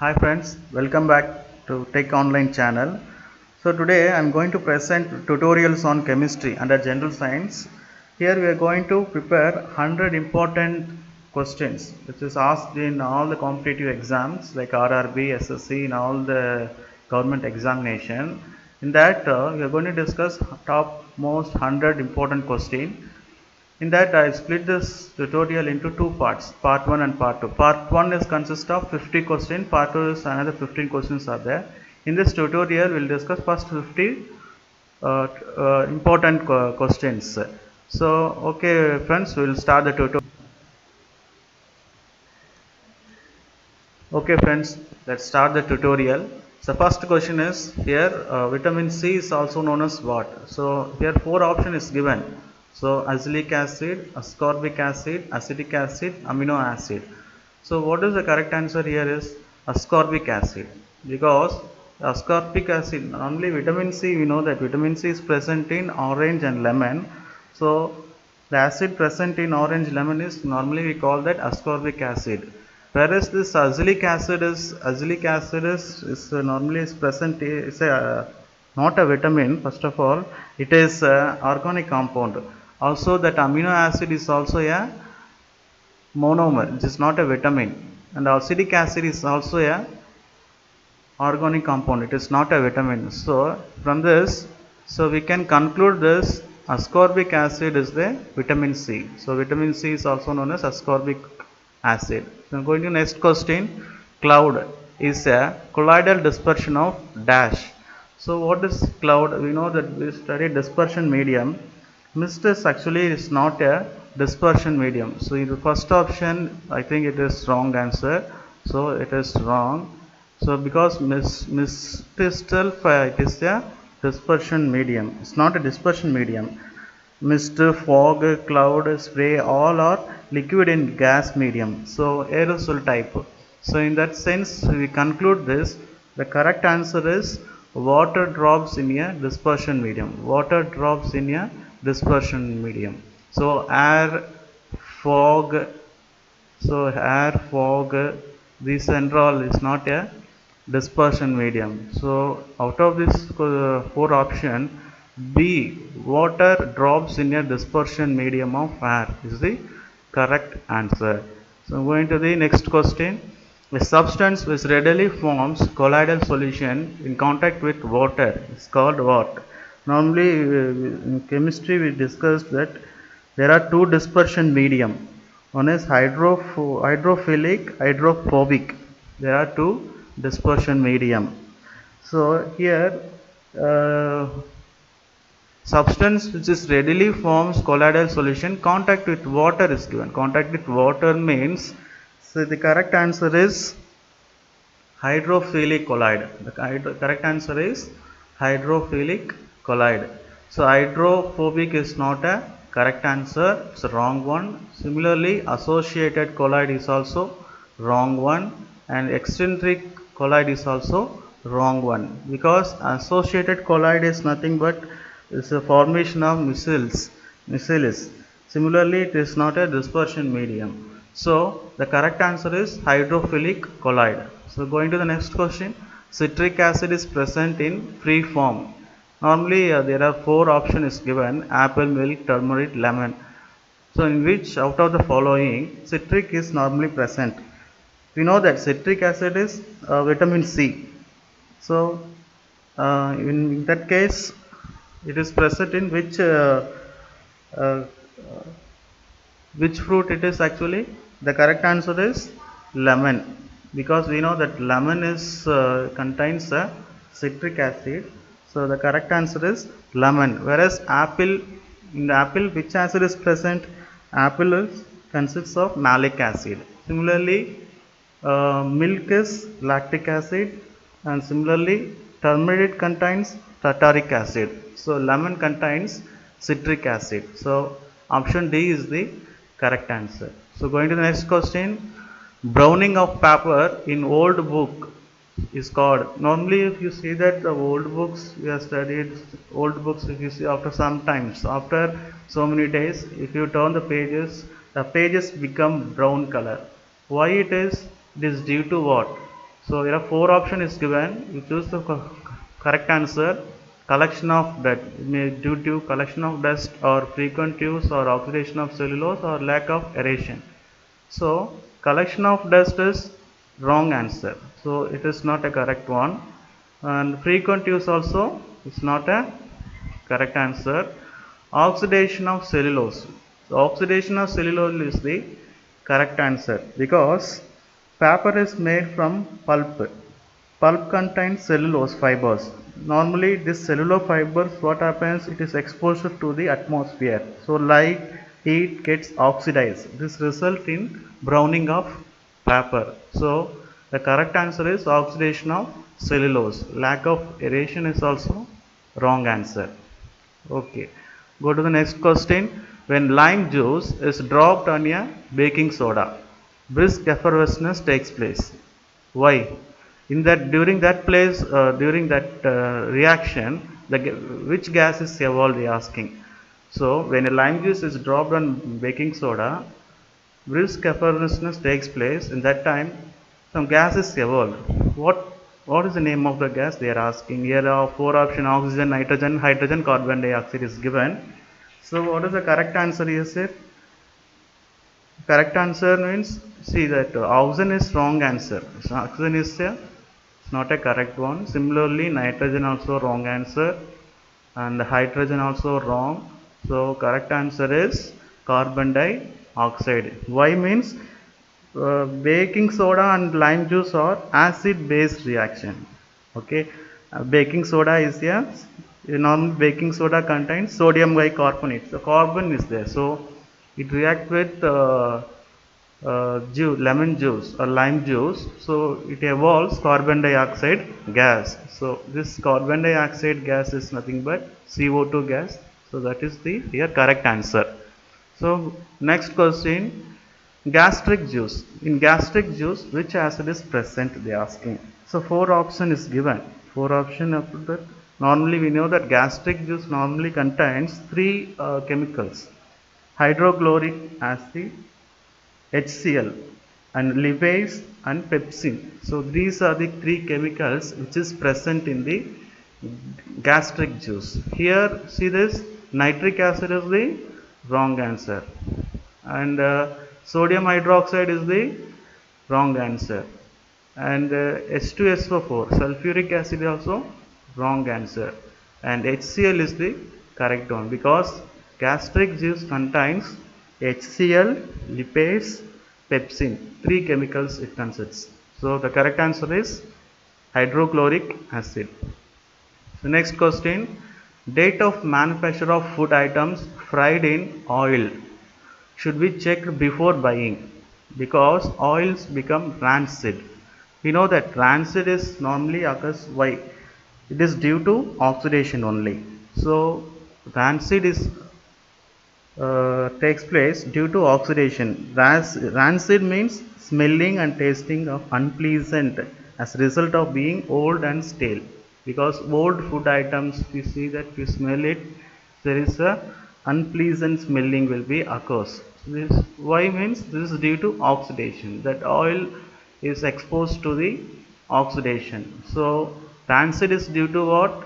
Hi friends, welcome back to Tech Online channel. So today I am going to present tutorials on chemistry under general science. Here we are going to prepare 100 important questions which is asked in all the competitive exams like RRB, SSC and all the government examination. In that we are going to discuss top most 100 important questions. In that I split this tutorial into two parts, part 1 and part 2. Part 1 is consist of 50 questions, part 2 is another 15 questions are there. In this tutorial we will discuss first 50 important questions. So okay friends, we will start the tutorial. Okay friends, let's start the tutorial. So first question is here, vitamin C is also known as what? So here four option is given. So azelaic acid, ascorbic acid, acetic acid, amino acid. So what is the correct answer here is ascorbic acid, because ascorbic acid, normally vitamin C, we know that vitamin C is present in orange and lemon. So the acid present in orange lemon is normally we call that ascorbic acid. Whereas this azelaic acid is normally is present is not a vitamin. First of all, it is organic compound. Also, that amino acid is also a monomer. It is not a vitamin. And acetic acid is also a organic compound. It is not a vitamin. So from this, so we can conclude this ascorbic acid is the vitamin C. So vitamin C is also known as ascorbic acid. So going to next question. Cloud is a colloidal dispersion of dash. So what is cloud? We know that we studied dispersion medium. Mist is actually is not a dispersion medium. So in the first option, I think it is wrong answer. So it is wrong. So because mist itself it is a dispersion medium. It's not a dispersion medium. Mist, fog, cloud, spray, all are liquid in gas medium. So aerosol type. So in that sense, we conclude this. The correct answer is water drops in a dispersion medium. Water drops in a dispersion medium. So air, fog, so air, fog, this and all is not a dispersion medium. So out of this four option, B, water drops in a dispersion medium of air is the correct answer. So going to the next question. A substance which readily forms colloidal solution in contact with water is called what? Normally in chemistry we discussed that there are two dispersion medium. One is hydrophilic, hydrophobic. There are two dispersion medium. So here substance which is readily forms colloidal solution, contact with water is given. Contact with water means, so the correct answer is hydrophilic colloid. The correct answer is hydrophilic colloid. So hydrophobic is not a correct answer. It's a wrong one. Similarly, associated colloid is also wrong one, and eccentric colloid is also wrong one, because associated colloid is nothing but is a formation of micelles. Similarly, it is not a dispersion medium. So the correct answer is hydrophilic colloid. So going to the next question. Citric acid is present in free form. Normally there are four options given: apple, milk, turmeric, lemon. So in which out of the following citric is normally present? We know that citric acid is vitamin C. So in that case, it is present in uh, which fruit it is actually? The correct answer is lemon, because we know that lemon is contains citric acid. So the correct answer is lemon. Whereas apple, in the apple, which acid is present? Apple consists of malic acid. Similarly, milk is lactic acid, and similarly turmeric contains tartaric acid. So lemon contains citric acid. So option D is the correct answer. So going to the next question. Browning of paper in old book is called. Normally if you see that the old books we have studied, old books, if you see after some times, after so many days, if you turn the pages become brown color. Why it is? It is due to what? So there are four options is given. You choose the correct answer. Collection of dust, may due to collection of dust or frequent use or oxidation of cellulose or lack of aeration. So collection of dust is wrong answer. So it is not a correct one. And frequent use also is not a correct answer. Oxidation of cellulose. So oxidation of cellulose is the correct answer because paper is made from pulp. Pulp contains cellulose fibers. Normally this cellulose fibers, what happens, it is exposed to the atmosphere. So light, heat gets oxidized. This result in browning of paper. So the correct answer is oxidation of cellulose. Lack of aeration is also wrong answer. Okay, go to the next question. When lime juice is dropped on a baking soda, brisk effervescence takes place. Why? In that during that reaction, which gas is evolved? They asking. So when a lime juice is dropped on baking soda, brisk effervescence takes place. In that time, some gas is evolved. What is the name of the gas? They are asking. Here are four options: oxygen, nitrogen, hydrogen, carbon dioxide is given. So what is the correct answer here, sir? Correct answer means, see that oxygen is wrong answer. So oxygen is not a correct one. Similarly, nitrogen also wrong answer, and hydrogen also wrong. So correct answer is carbon dioxide. Why means baking soda and lime juice are acid based reaction. Okay, baking soda is a normal baking soda contains sodium bicarbonate. The carbon is there, so it reacts with lemon juice or lime juice, so it evolves carbon dioxide gas. So this carbon dioxide gas is nothing but CO2 gas. So that is the here correct answer. So next question, gastric juice. In gastric juice, which acid is present? They are asking. So four option is given. Four option after that. Normally we know that gastric juice normally contains three chemicals: hydrochloric acid, HCl, and lipase and pepsin. So these are the three chemicals which is present in the gastric juice. Here see this, nitric acid is the wrong answer, and sodium hydroxide is the wrong answer, and H2SO4 sulfuric acid is also wrong answer, and HCl is the correct one because gastric juice contains HCl, lipase, pepsin, three chemicals it consists. So the correct answer is hydrochloric acid. So next question, date of manufacture of food items fried in oil should be checked before buying because oils become rancid. We know that rancid is normally occurs why? It is due to oxidation only. So rancid is takes place due to oxidation. Rancid means smelling and tasting of unpleasant as a result of being old and stale. Because old food items, we see that we smell it, there is a unpleasant smelling will be occurs. This why means this is due to oxidation. That oil is exposed to the oxidation. So rancid is due to what?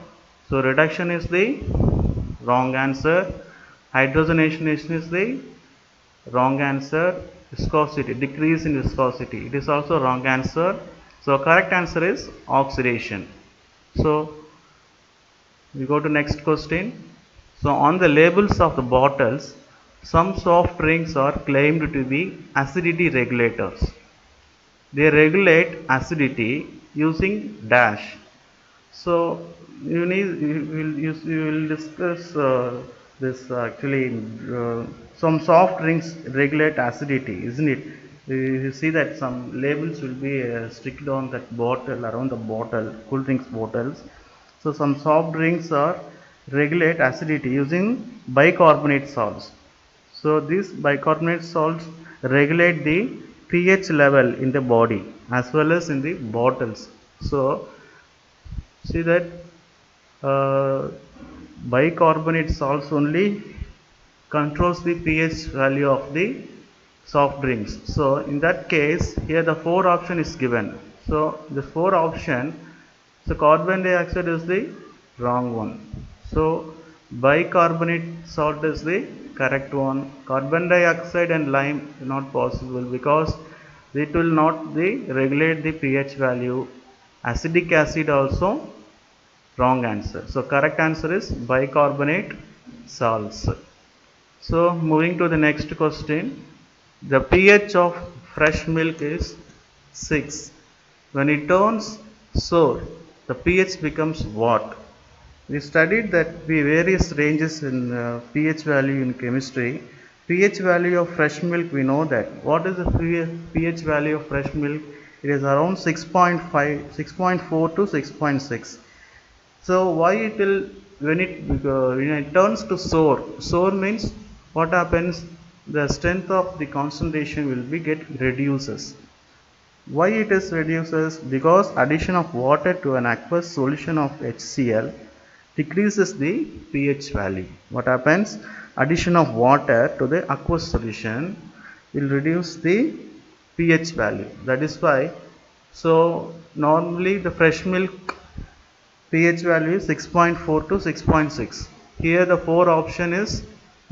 So reduction is the wrong answer. Hydrogenation is the wrong answer. Viscosity, decrease in viscosity, it is also wrong answer. So correct answer is oxidation. So we go to next question. So on the labels of the bottles, some soft drinks are claimed to be acidity regulators. They regulate acidity using dash. So you will discuss this actually. Some soft drinks regulate acidity, isn't it? You see that some labels will be sticked on that bottle, around the bottle, cool drinks bottles. So some soft drinks are regulate acidity using bicarbonate salts. So these bicarbonate salts regulate the pH level in the body as well as in the bottles. So see that uh, bicarbonate salts only controls the pH value of the soft drinks. So in that case, here the four option is given. So the four option, so carbon dioxide is the wrong one. So bicarbonate salt is the correct one. Carbon dioxide and lime not possible because it will not regulate the pH value. Acetic acid also wrong answer. So correct answer is bicarbonate salts. So moving to the next question. The pH of fresh milk is 6. When it turns sour, the pH becomes what? We studied that various ranges in pH value in chemistry. pH value of fresh milk, we know that. What is the pH value of fresh milk? It is around 6.5, 6.4 to 6.6. So why it will, when it turns to sour? Sour means what happens? The strength of the concentration will be get reduces. Why it is reduces? Because addition of water to an aqueous solution of HCl decreases the pH value. What happens? Addition of water to the aqueous solution will reduce the pH value. That is why. So normally the fresh milk pH value is 6.4 to 6.6. Here the 4 option is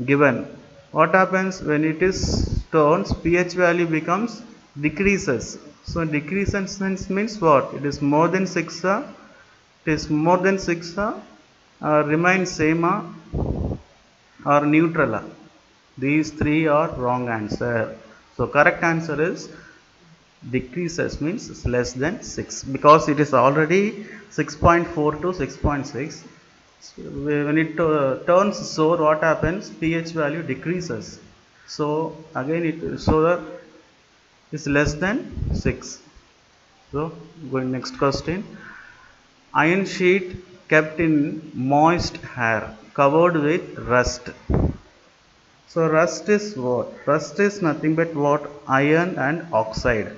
given. What happens when it is turns? pH value becomes decreases. So decreases means what? It is more than 6. It is more than 6. Remains same or neutral. These three are wrong answer. So correct answer is decreases means less than 6 because it is already 6.4 to 6.6. So when it turns sour, what happens? pH value decreases. So again it sour is less than 6. So going next question. Iron sheet kept in moist air covered with rust. So rust is what? Rust is nothing but what? Iron and oxide.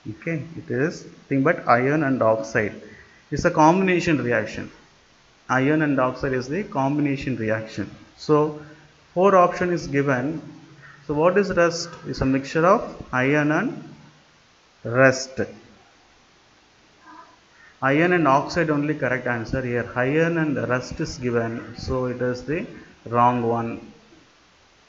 Okay, it is nothing but iron and oxide. It's a combination reaction. Iron and oxide is the combination reaction. So four option is given. So what is rust? It's a mixture of iron and rust. Iron and oxide only correct answer here. Iron and rust is given, so it is the wrong one.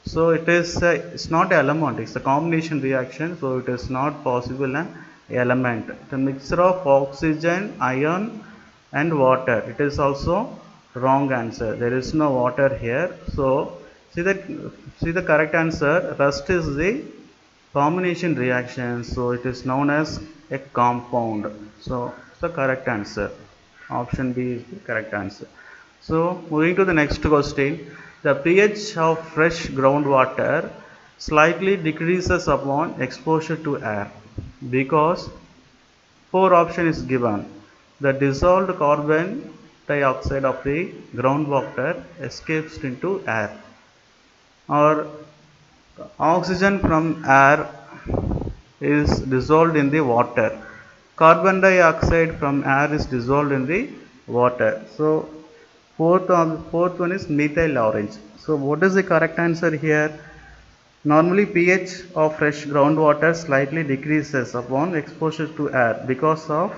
So it is it's not element, it's a combination reaction, so it is not possible an element. The mixture of oxygen, iron and water, it is also wrong answer. There is no water here. So see the correct answer. Rust is the combination reaction, so it is known as a compound. So the correct answer. Option B is the correct answer. So moving to the next question. The pH of fresh groundwater slightly decreases upon exposure to air because four option is given. The dissolved carbon dioxide of the groundwater escapes into air, or oxygen from air is dissolved in the water. Carbon dioxide from air is dissolved in the water. So fourth one is methyl orange. So what is the correct answer here? Normally pH of fresh groundwater slightly decreases upon exposure to air because of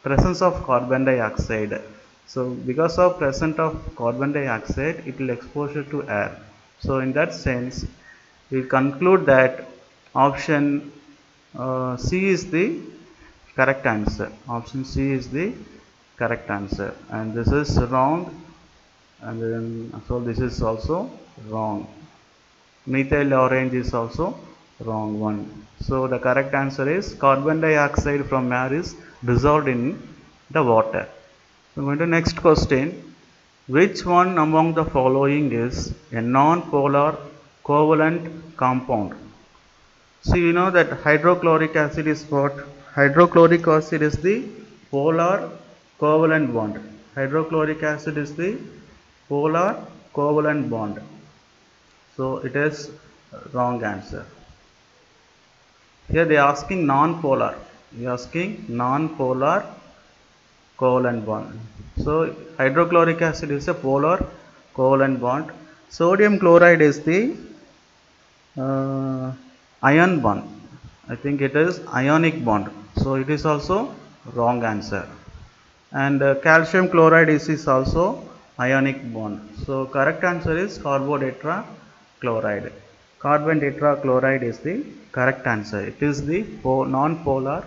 presence of carbon dioxide. So because of presence of carbon dioxide, it will exposure to air. So in that sense, we conclude that option C is the correct answer. Option C is the correct answer, and this is wrong, and then so this is also wrong. Methyl orange is also wrong one. So the correct answer is carbon dioxide from air is dissolved in the water. So going to next question. Which one among the following is a non-polar covalent compound? So you know that hydrochloric acid is what? Hydrochloric acid is the polar covalent bond. Hydrochloric acid is the polar covalent bond. So it is wrong answer. Here they are asking non-polar. They are asking non-polar covalent bond. So hydrochloric acid is a polar covalent bond. Sodium chloride is the ion bond. I think it is ionic bond. So it is also wrong answer. And calcium chloride is also ionic bond. So correct answer is carbotetrachloride. Carbon tetrachloride is the correct answer. It is the non-polar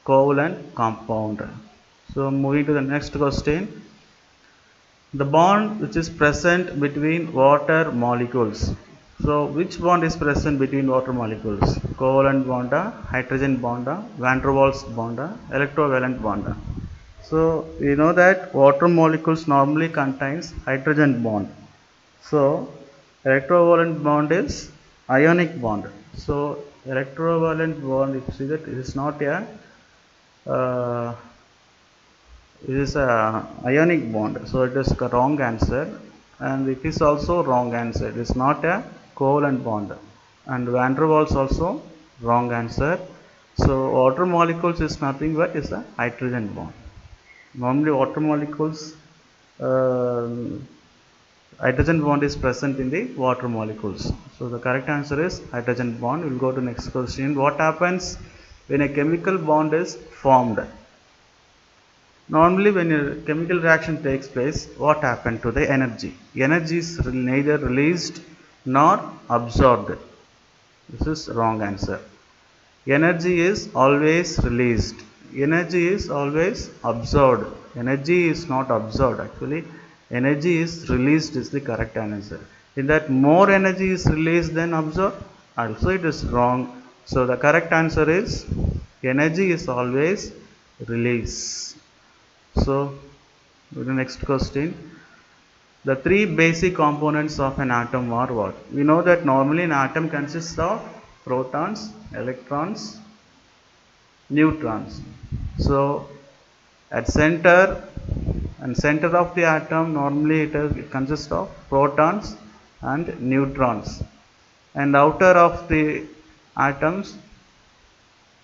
covalent compound. So moving to the next question. The bond which is present between water molecules. So which bond is present between water molecules? Covalent bond, hydrogen bond, van der Waals bond, electrovalent bond. So we know that water molecules normally contains hydrogen bond. So electrovalent bond is ionic bond. So electrovalent bond, if you see that it is not a uh, it is a ionic bond, so it is a wrong answer, and it is also wrong answer. It is not a covalent bond, and van der Waals also wrong answer. So water molecules is nothing but is a hydrogen bond. Normally water molecules, uh, hydrogen bond is present in the water molecules. So the correct answer is hydrogen bond. We will go to next question. What happens when a chemical bond is formed? Normally, when a chemical reaction takes place, what happened to the energy? Energy is neither released nor absorbed. This is wrong answer. Energy is always released. Energy is always absorbed. Energy is not absorbed. Actually, energy is released is the correct answer. In that, more energy is released than absorbed. Also, it is wrong. So the correct answer is energy is always released. So, the next question. The three basic components of an atom are what? We know that normally an atom consists of protons, electrons, neutrons. So, at center of the atom normally it consists of protons and neutrons, and outer of the atoms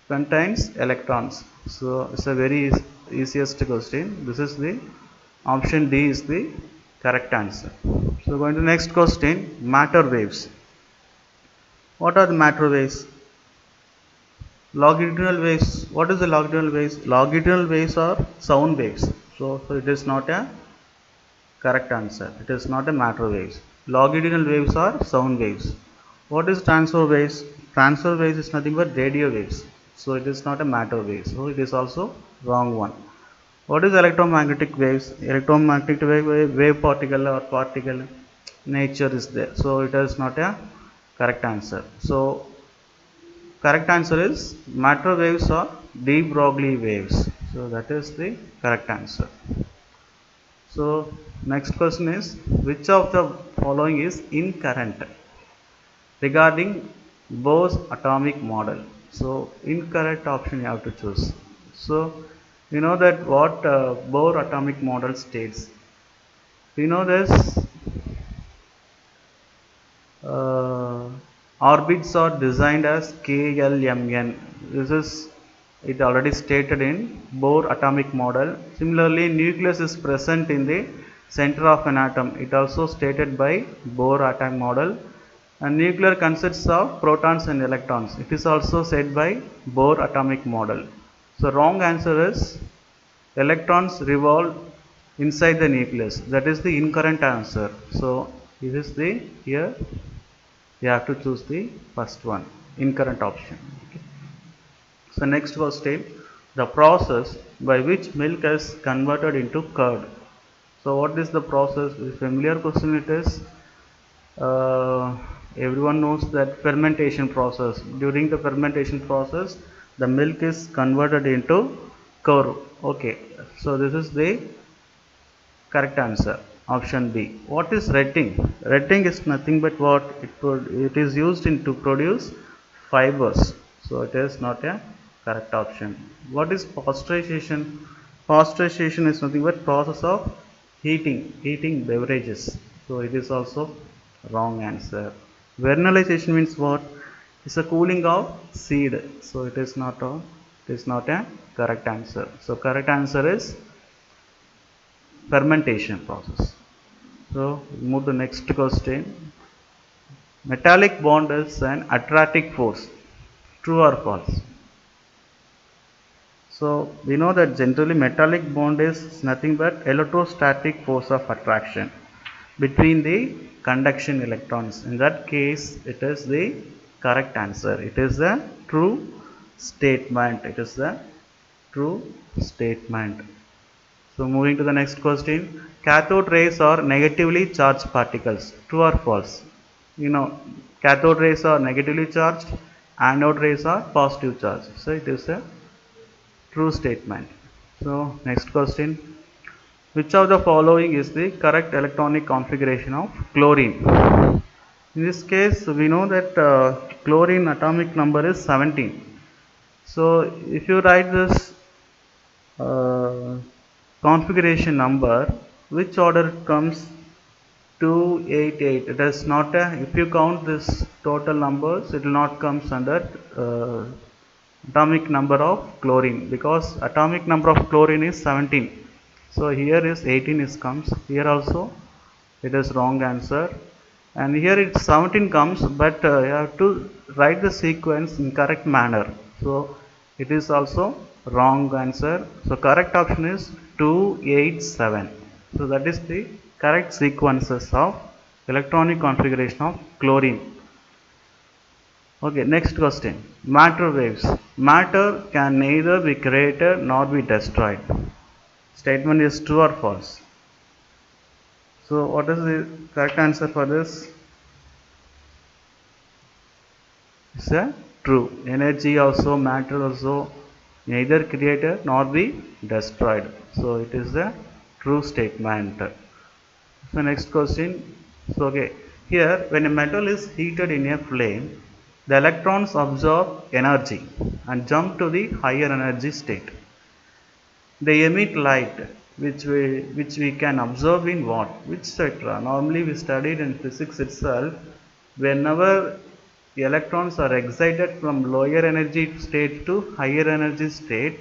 contains electrons. So it's a very easiest question. This is the option D is the correct answer. So going to next question, matter waves. What are the matter waves? Longitudinal waves. What is the longitudinal waves? Longitudinal waves are sound waves. So it is not a correct answer. It is not a matter waves. Longitudinal waves are sound waves. What is transfer waves? Transfer waves is nothing but radio waves. So it is not a matter wave. So it is also wrong one. What is electromagnetic waves? Electromagnetic wave particle or particle nature is there. So it is not a correct answer. So correct answer is matter waves or de Broglie waves. So that is the correct answer. So next question is, which of the following is incorrect regarding Bohr's atomic model? So incorrect option you have to choose. So you know that what Bohr atomic model states. We know this orbits are designed as KLMN. This is it already stated in Bohr atomic model. Similarly, nucleus is present in the center of an atom. It also stated by Bohr atomic model. And nuclear consists of protons and electrons. It is also said by Bohr atomic model. So wrong answer is electrons revolve inside the nucleus. That is the incorrect answer. So this is the here you have to choose the first one, incorrect option. Okay. So next question, the process by which milk is converted into curd. So what is the process? A familiar question it is. Everyone knows that fermentation process. During the fermentation process, the milk is converted into curd. Okay, so this is the correct answer. Option B. What is retting? Retting is nothing but what it is used in to produce fibers. So it is not a correct option. What is pasteurization? Pasteurization is nothing but process of heating beverages. So it is also wrong answer. Vernalization means what? It's a cooling of seed. So it is not a correct answer. So correct answer is fermentation process. So move to next question. Metallic bond is an attractive force. True or false? So we know that generally metallic bond is nothing but electrostatic force of attraction between the conduction electrons. In that case, it is the correct answer. It is the true statement. It is the true statement. So moving to the next question, cathode rays are negatively charged particles. True or false? You know, cathode rays are negatively charged, anode rays are positive charged. So it is a true statement. So next question, which of the following is the correct electronic configuration of chlorine? In this case, we know that chlorine atomic number is 17. So if you write this uh, configuration number, which order comes? 288. It is not a, if you count this total numbers, it will not comes under uh, atomic number of chlorine, because atomic number of chlorine is 17. So here is 18 is comes. Here also it is wrong answer, and here it 17 comes, but you have to write the sequence in correct manner. So it is also wrong answer. So correct option is 287. So that is the correct sequences of electronic configuration of chlorine. Okay, next question. Matter waves. Matter can neither be created nor be destroyed. Statement is true or false? So what is the correct answer for this? It's a true. Energy also, matter also, neither created nor be destroyed. So it is a true statement. So next question. So okay, here when a metal is heated in a flame, the electrons absorb energy and jump to the higher energy state. They emit light, which we can observe in what? Which spectra? Normally we studied in physics itself. Whenever the electrons are excited from lower energy state to higher energy state,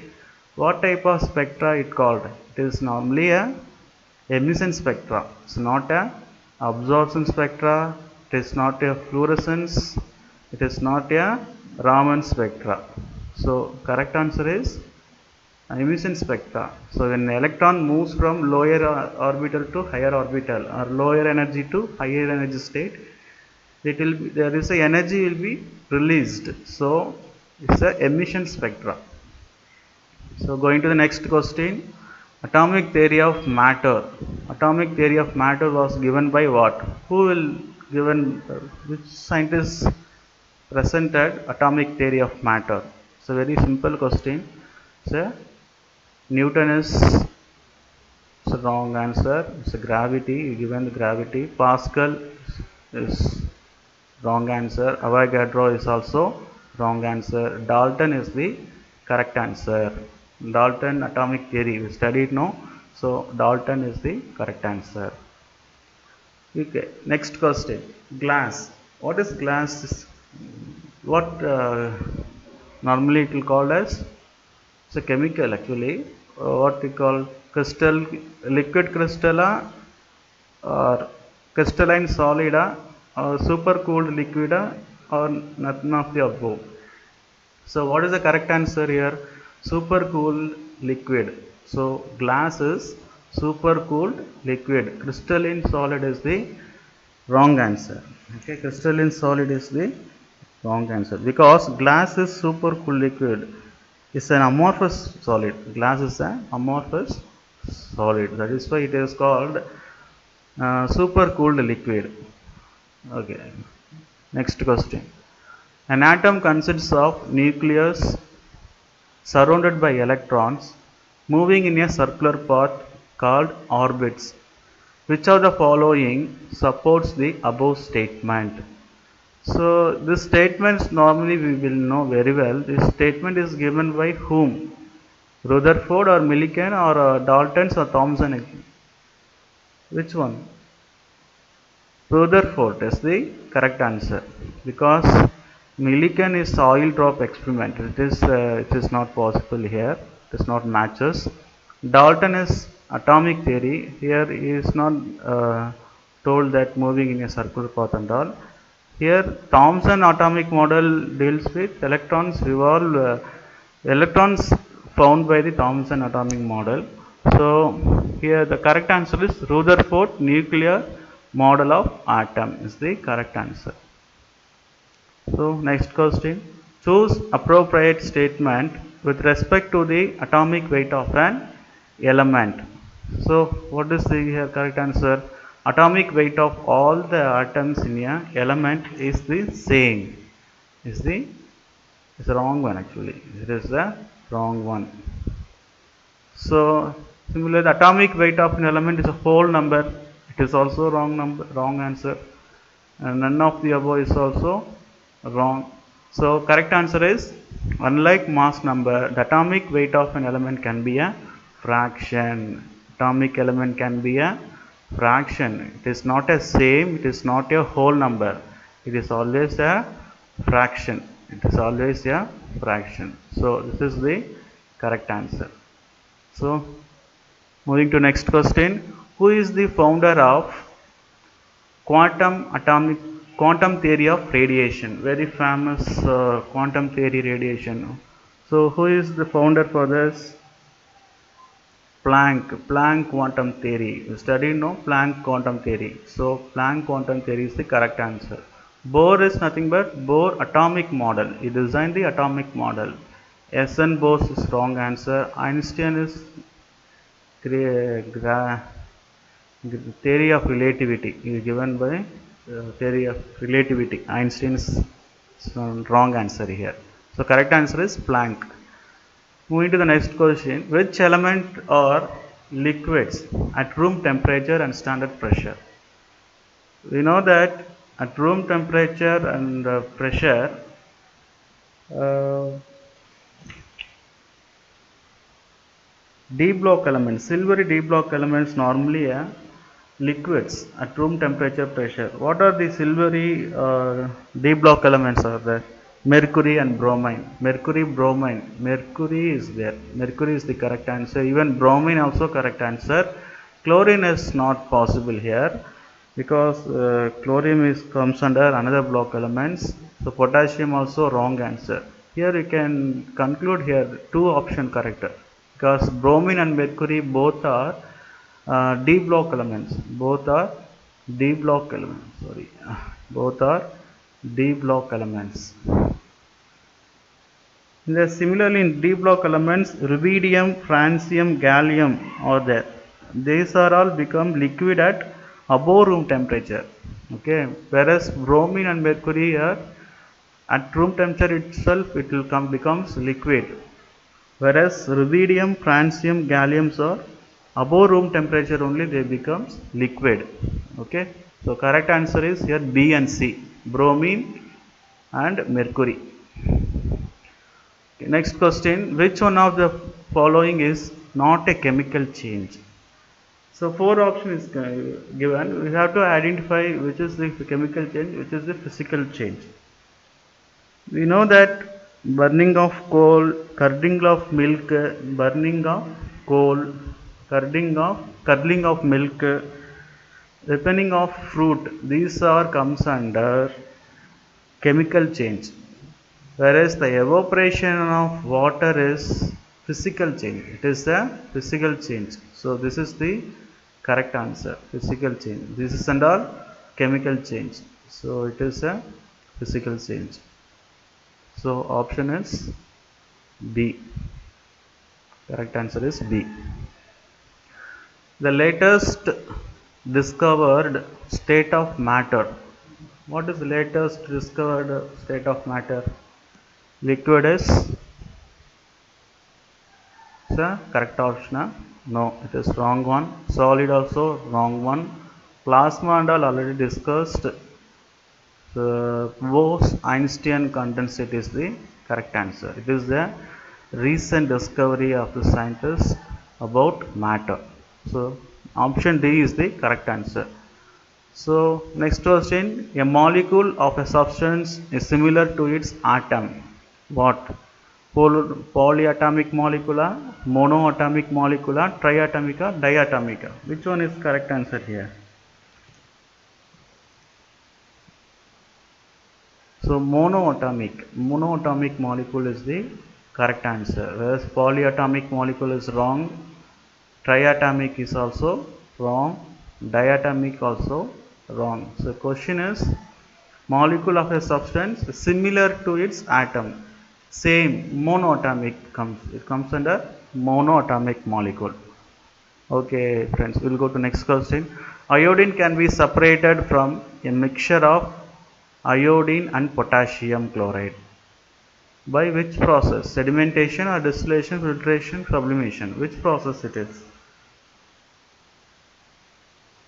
what type of spectra it called? It is normally a emission spectra. It's not a absorption spectra. It is not a fluorescence. It is not a Raman spectra. So correct answer is emission spectra. So when the electron moves from lower orbital to higher orbital, or lower energy to higher energy state, it will be, there is a energy will be released. So it's a emission spectra. So going to the next question, atomic theory of matter. Atomic theory of matter was given by what? Who will given? Which scientist presented atomic theory of matter? It's a very simple question. So Newton is the wrong answer. It's a gravity. Given the gravity. Pascal is wrong answer. Avogadro is also wrong answer. Dalton is the correct answer. Dalton atomic theory we studied now. So Dalton is the correct answer. Okay. Next question. Glass. What is glass? What normally it will called as? It's a chemical actually. What we call crystal, liquid crystalla, or crystalline solida, or supercooled liquida, or nothing of the above. So what is the correct answer here? Supercooled liquid. So glass is supercooled liquid. Crystalline solid is the wrong answer. Okay, crystalline solid is the wrong answer, because glass is supercooled liquid. It's an amorphous solid. Glass is an amorphous solid. That is why it is called supercooled liquid. Okay. Next question. An atom consists of nucleus surrounded by electrons moving in a circular path called orbits. Which of the following supports the above statement? So this statements normally we will know very well. This statement is given by whom? Rutherford or Millikan or Daltons or Thomson? Which one? Rutherford is the correct answer, because Millikan is oil drop experiment. It is not possible here. It is not matches. Dalton is atomic theory. Here he is not told that moving in a circular path and all. Here Thomson atomic model deals with electrons revolve, electrons found by the Thomson atomic model. So here the correct answer is Rutherford nuclear model of atom is the correct answer. So next question, choose appropriate statement with respect to the atomic weight of an element. So what is the here correct answer? Atomic weight of all the atoms in a element is the same. Is the wrong one actually. It is the wrong one. So similarly, the atomic weight of an element is a whole number. It is also wrong number, wrong answer. And none of the above is also wrong. So correct answer is, unlike mass number, the atomic weight of an element can be a fraction. Atomic element can be a fraction. It is not a same, it is not a whole number. It is always a fraction. It is always a fraction. So this is the correct answer. So moving to next question, who is the founder of quantum theory of radiation? Very famous quantum theory radiation. So who is the founder for this? Planck quantum theory. You studied no Planck quantum theory. So Planck quantum theory is the correct answer. Bohr is nothing but Bohr atomic model. He designed the atomic model. S.N. Bose is wrong answer. Einstein is theory of relativity is given by theory of relativity. Einstein's wrong answer here. So correct answer is Planck. Moving to the next question, which element are liquids at room temperature and standard pressure? We know that at room temperature and pressure, uh, D block elements, silvery D block elements normally liquids at room temperature pressure. What are the silvery D block elements are there? Mercury and bromine. Mercury, bromine. Mercury is there. Mercury is the correct answer. Even bromine also correct answer. Chlorine is not possible here because chlorine comes under another block elements. So potassium also wrong answer. Here you can conclude here two option correct because bromine and mercury both are D block elements. Both are D block elements. Sorry, both are D block elements. Similarly, in D block elements, rubidium, francium, gallium are there. These are all become liquid at above room temperature. Okay, whereas bromine and mercury are at room temperature itself, it will becomes liquid. Whereas rubidium, francium, galliums are above room temperature only they becomes liquid. Okay, so correct answer is here B and C, bromine and mercury. Okay, next question, which one of the following is not a chemical change? So four options is given. We have to identify which is the chemical change, which is the physical change. We know that burning of coal, curdling of milk, burning of coal, curdling of milk, ripening of fruit, these are comes under chemical change. Whereas the evaporation of water is physical change. It is a physical change. So this is the correct answer. Physical change. This is under chemical change. So it is a physical change. So option is B. Correct answer is B. The latest discovered state of matter. What is the latest discovered state of matter? Liquid is the correct option. No, it is wrong one. Solid also wrong one. Plasma and all already discussed. Bose-Einstein condensate is the correct answer. It is the recent discovery of the scientists about matter. So option D is the correct answer. So next question, a molecule of a substance is similar to its atom. What? Polyatomic molecule, monoatomic molecule, triatomic, diatomic. Which one is correct answer here? So monoatomic molecule is the correct answer. Whereas polyatomic molecule is wrong, triatomic is also wrong, diatomic also wrong. So question is, molecule of a substance similar to its atom, same, monoatomic comes, it comes under monoatomic molecule. Okay friends, we'll go to next question. Iodine can be separated from a mixture of iodine and potassium chloride by which process? Sedimentation or distillation, filtration, sublimation? Which process it is?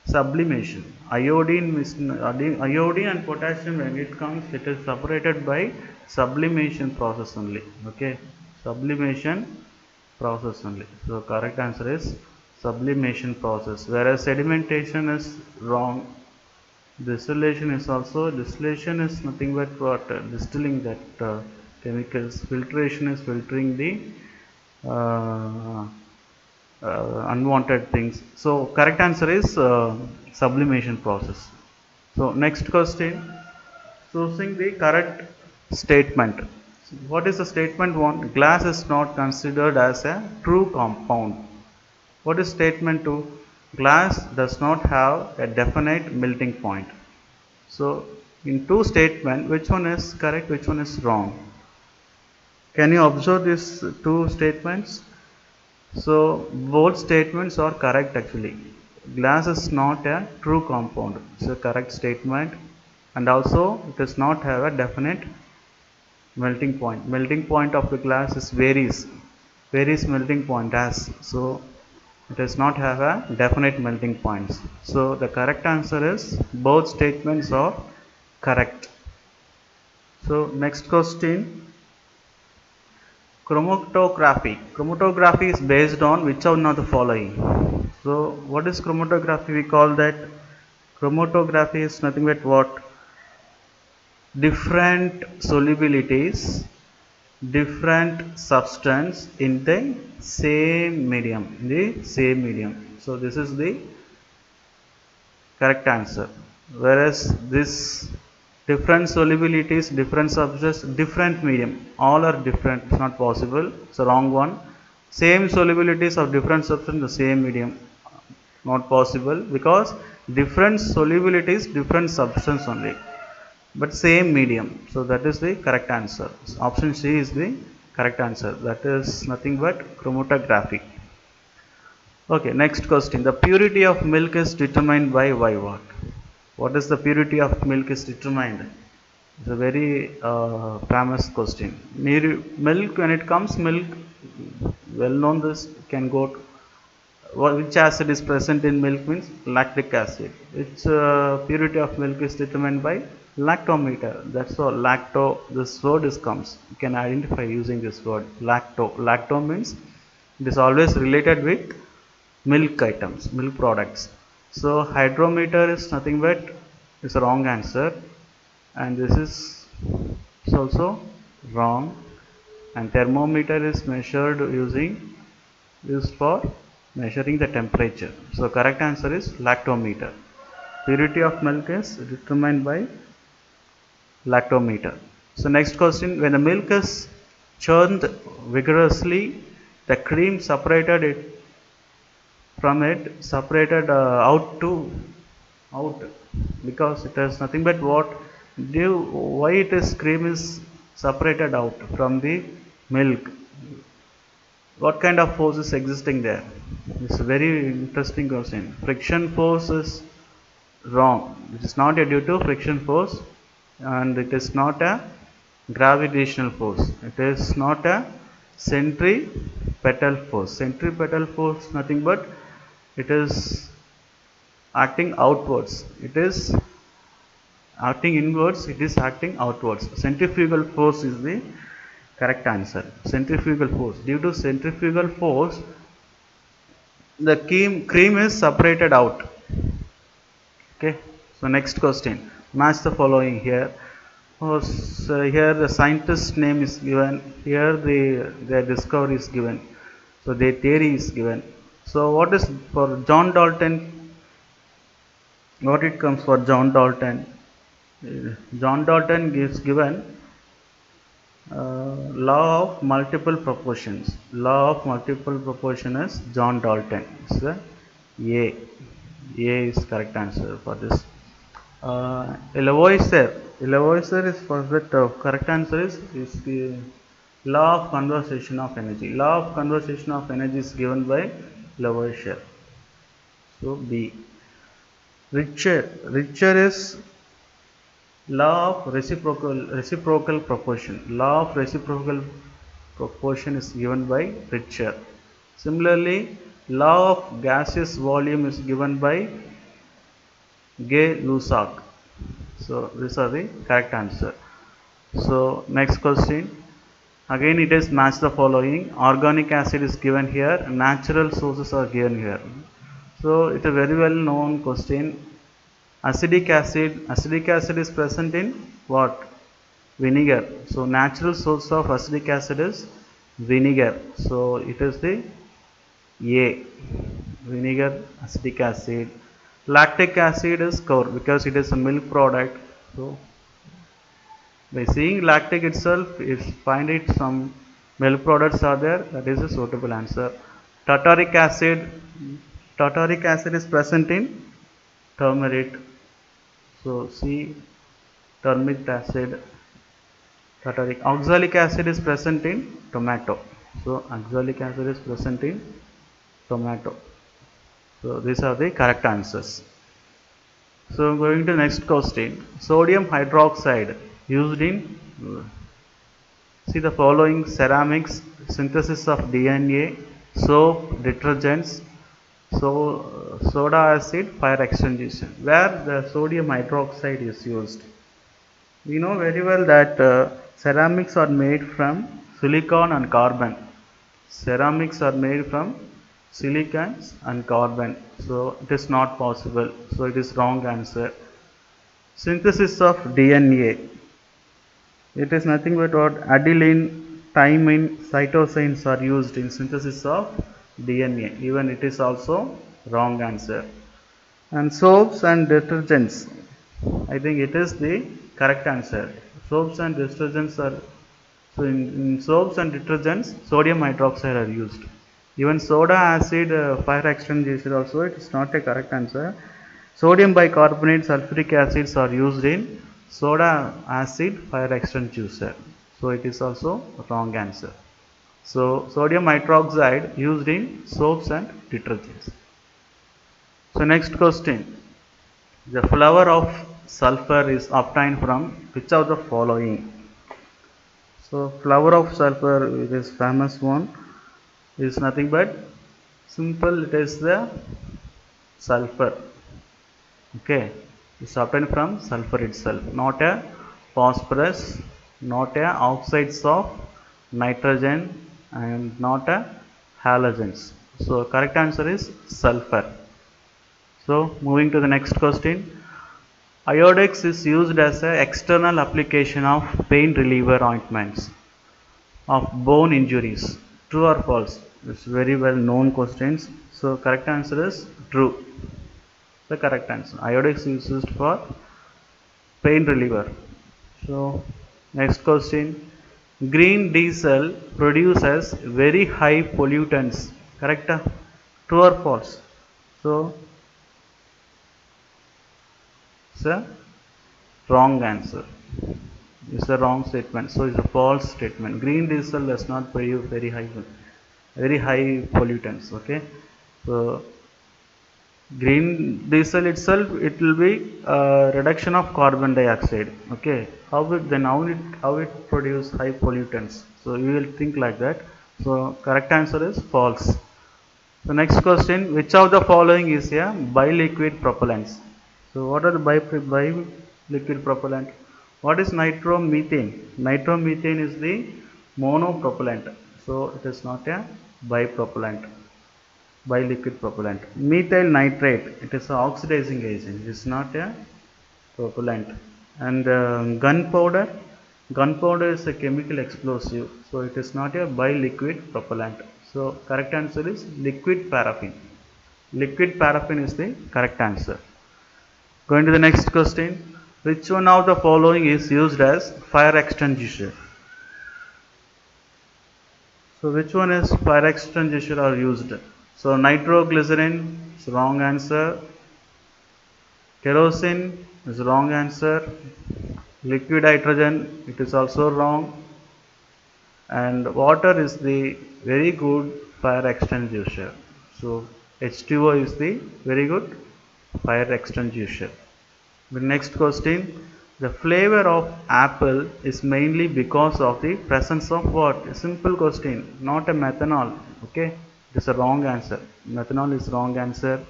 Sublimation. Iodine and potassium, when it comes, it is separated by sublimation process only. Okay, sublimation process only. So correct answer is sublimation process. Whereas sedimentation is wrong. Distillation is also, distillation is nothing but what, distilling that chemicals. Filtration is filtering the uh, unwanted things. So correct answer is sublimation process. So next question, choosing the correct statement. What is the statement one? Glass is not considered as a true compound. What is statement 2? Glass does not have a definite melting point. So in two statement, which one is correct, which one is wrong? Can you observe these two statements? So both statements are correct actually. Glass is not a true compound. It's a correct statement, and also it does not have a definite melting point. Melting point of the glass is varies melting point as, so it does not have a definite melting points. So the correct answer is both statements are correct. So next question, chromatography. Chromatography is based on which one of the following? So what is chromatography? We call that chromatography is nothing but what? Different solubilities, different substance in the same medium, So this is the correct answer. Whereas this different solubilities, different substances, different medium, all are different. It's not possible. It's a wrong one. Same solubilities of different substance in the same medium, not possible, because different solubilities, different substance only, but same medium. So that is the correct answer. Option C is the correct answer. That is nothing but chromatography. Okay, next question. The purity of milk is determined by what? What is the purity of milk is determined? It's a very famous question. Milk, when it comes, milk, well known this can go to, which acid is present in milk means lactic acid. Its purity of milk is determined by lactometer. That's all. Lacto, this word is comes. You can identify using this word lacto. Lacto means it is always related with milk items, milk products. So hydrometer is nothing but, is a wrong answer, and this is also wrong. And thermometer is measured used for measuring the temperature. So correct answer is lactometer. Purity of milk is determined by lactometer. So next question, when the milk is churned vigorously, the cream separated it from it separated out to out, because it has nothing but what, due why it is cream is separated out from the milk, what kind of force is existing there? It's a very interesting question. Friction force is wrong. It is not a due to friction force, and it is not a gravitational force. It is not a centripetal force. Centripetal force nothing but it is acting outwards. It is acting inwards. It is acting outwards. Centrifugal force is the correct answer. Centrifugal force. Due to centrifugal force, the cream is separated out. Okay. So next question. Match the following here. So here the scientist name is given. Here their discovery is given. So their theory is given. So what is for John Dalton? What it comes for John Dalton? John Dalton gives given Law of multiple proportions. Law of multiple proportion is John Dalton. So A. A is correct answer for this. Lavoisier. Lavoisier is for that correct answer is the law of conservation of energy. Law of conservation of energy is given by Lavoisier. So B. Richter. Richter is law of reciprocal proportion. Law of reciprocal proportion is given by Richter. Similarly, law of gaseous volume is given by Gay-Lussac. So these are the correct answer. So next question. Again it is match the following. Organic acid is given here. Natural sources are given here. So it is a very well known question. Acetic acid is present in what? Vinegar. So natural source of acetic acid is vinegar. So it is the A. Vinegar, acetic acid. Lactic acid is covered because it is a milk product. So by seeing lactic itself, if find it some milk products are there, that is a suitable answer. Tartaric acid. Tartaric acid is present in turmeric. So C. Turmeric acid. Tartaric. Oxalic acid is present in tomato. So oxalic acid is present in tomato. So these are the correct answers. So going to next question. Sodium hydroxide used in see the following ceramics, synthesis of DNA, soap, detergents, soda acid, fire extinguisher. Where the sodium hydroxide is used. We know very well that ceramics are made from silicon and carbon. Ceramics are made from silicons and carbon. So it is not possible. So it is wrong answer. Synthesis of DNA. It is nothing but what adenine, thymine, cytosines are used in synthesis of DNA. Even it is also wrong answer. And soaps and detergents. I think it is the correct answer. Soaps and detergents are so in soaps and detergents sodium hydroxide are used. Even soda acid fire extinguisher also it is not a correct answer. Sodium bicarbonate sulfuric acids are used in soda acid fire extinguisher. So it is also wrong answer. So sodium hydroxide used in soaps and detergents. So next question. The flower of sulfur is obtained from which of the following? So flower of sulfur, it is famous one, is nothing but simple. It is the sulfur. Okay, it's obtained from sulfur itself, not a phosphorus, not a oxides of nitrogen, and not a halogens. So correct answer is sulfur. So moving to the next question. Iodex is used as an external application of pain reliever ointments of bone injuries. True or false? It's very well known questions. So correct answer is true. The correct answer. Iodex is used for pain reliever. So next question. Green diesel produces very high pollutants. Correct? True or false? So it's a wrong answer. It's a wrong statement. So it's a false statement. Green diesel does not produce very high pollutants. Okay. So green diesel itself it will be reduction of carbon dioxide. Okay. How it produce high pollutants? So you will think like that. So correct answer is false. So next question, which of the following is a biliquid propellants? So what are the biliquid propellant? What is nitromethane? Nitromethane is the monopropellant. So it is not a bipropellant, biliquid propellant. Methyl nitrate, it is an oxidizing agent. It is not a propellant. And gunpowder is a chemical explosive. So it is not a biliquid propellant. So correct answer is liquid paraffin. Liquid paraffin is the correct answer. Going to the next question. Which one of the following is used as fire extinguisher? So which one is fire extinguisher are used? So nitroglycerin is wrong answer. Kerosene is wrong answer. Liquid hydrogen, it is also wrong. And water is the very good fire extinguisher. So H2O is the very good fire extinguisher. The next question, the flavor of apple is mainly because of the presence of what? A simple question, not a methanol. Okay, it is a wrong answer. Methanol is wrong answer.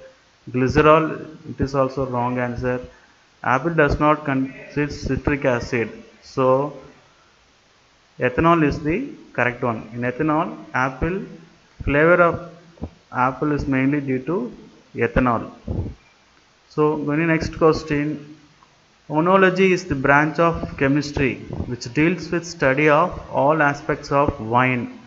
Glycerol, it is also wrong answer. Apple does not contain citric acid, so ethanol is the correct one. In ethanol, apple flavor of apple is mainly due to ethanol. So, going to next question. Oenology is the branch of chemistry which deals with study of all aspects of wine,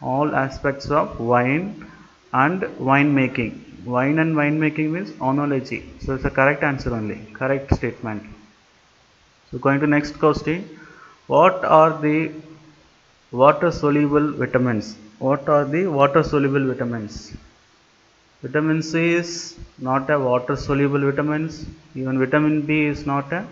all aspects of wine and winemaking. Wine and winemaking means oenology. So, it's a correct answer only, correct statement. So, going to next question. What are the water soluble vitamins? What are the water soluble vitamins? Vitamin C is not a water soluble vitamins. Even vitamin B is not a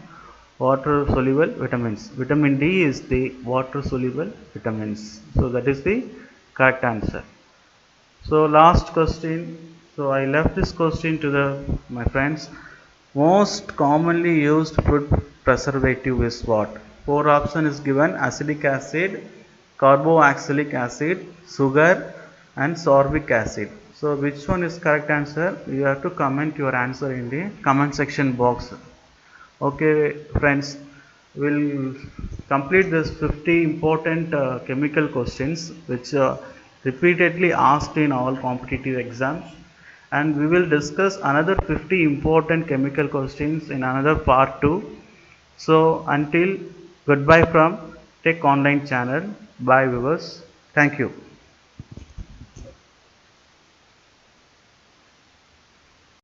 water soluble vitamins. Vitamin D is the water soluble vitamins. So that is the correct answer. So last question. So I left this question to my friends. Most commonly used food preservative is what? Four option is given: acetic acid, carboxylic acid, sugar, and sorbic acid. So which one is correct answer? You have to comment your answer in the comment section box. Okay, friends, we'll complete this 50 important chemical questions which repeatedly asked in all competitive exams, and we will discuss another 50 important chemical questions in another part 2. So until goodbye from Tech Online channel. Bye viewers. Thank you.